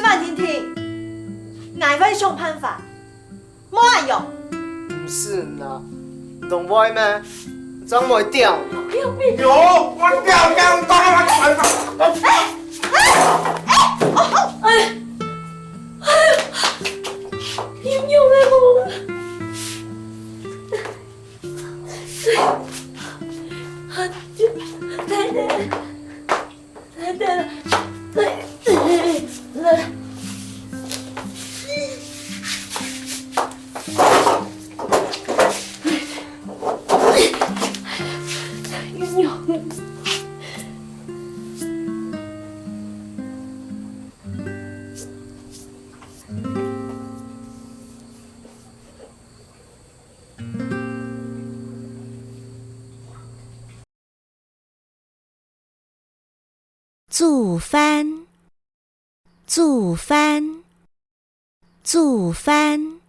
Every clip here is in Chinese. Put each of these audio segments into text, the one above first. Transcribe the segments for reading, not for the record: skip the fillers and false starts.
示范听听，哪位想办法？莫爱用。不是啦，懂不会咩？怎会掉？有，我掉掉当然传了。应用的我。做饭，做饭，做饭，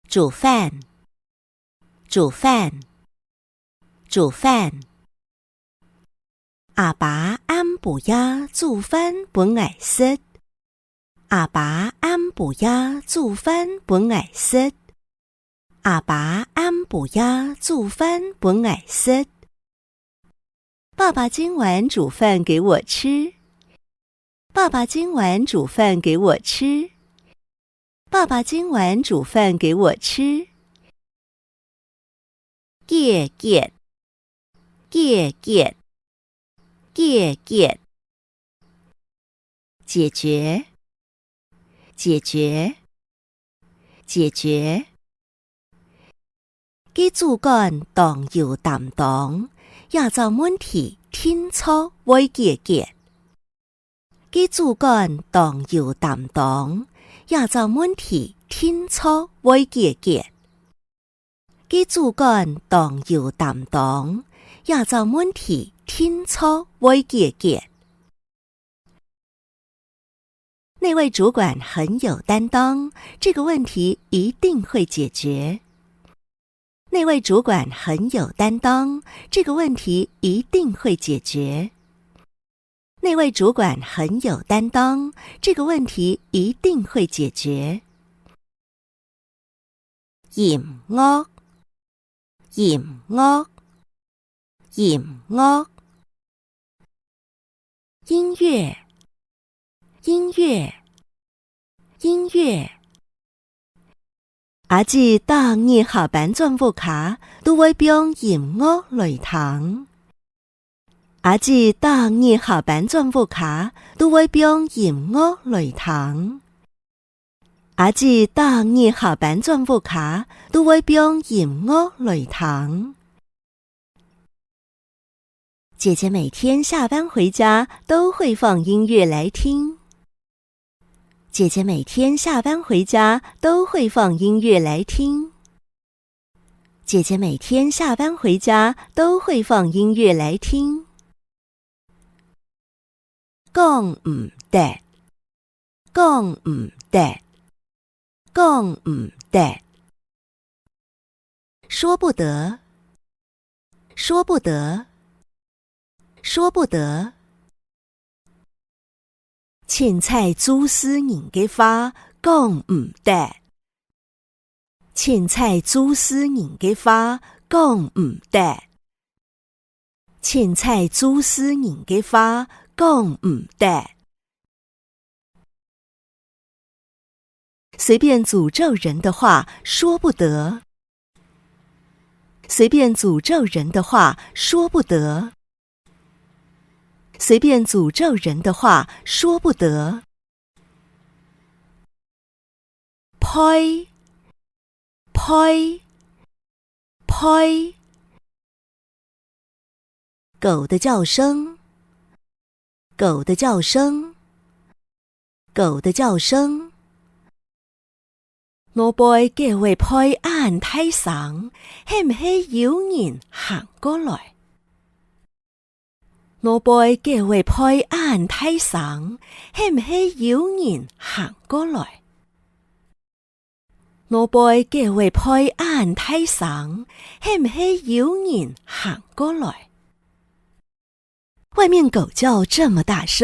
煮饭，煮饭，煮饭。阿爸暗晡夜做饭本爱食，阿爸暗晡夜做饭本爱食，阿爸暗晡夜做饭本爱食。爸爸今晚煮饭给我吃。爸爸今晚煮饭给我吃。爸爸今晚煮饭给我吃。解决，解决，解决，解决，解决，解决。给主管当有担当。也就问题清楚會解決，給主管當有擔當，也就問題清楚會解決，給主管當有擔當，也就問題清楚會解決。那位主管很有擔當，這個問題一定會解決。那位主管很有擔當，這個問題一定會解決。那位主管很有擔當，這個問題一定會解決。鹽惡，鹽惡，鹽惡。音樂，音樂，音樂。阿姊當日下班轉屋卡，都會用音樂來聽。阿姊當日下班轉屋卡，都會用音樂來聽。阿姊當日下班轉屋卡，都會用音樂來聽。姐姐每天下班回家都會放音樂來聽。姐姐每天下班回家都會放音樂來聽。姐姐每天下班回家都會放音樂來聽。講唔得，講唔得，講唔得。說不得，說不得，說不得。凊彩做事人嘅話講唔得，凊彩做事人嘅話講唔得，凊彩做事人嘅話講唔得。隨便詛咒人的話說不得，隨便詛咒人的話說不得。隨便詛咒人的話說不得。呸，呸，呸。狗的叫聲，狗的叫聲，狗的叫聲。老輩叫話配眼睇省，係唔係有人行過來？老輩叫話配眼睇省，係唔係有人行過來？老輩叫話配眼睇省，係唔係有人行過來？外面狗叫這麼大聲。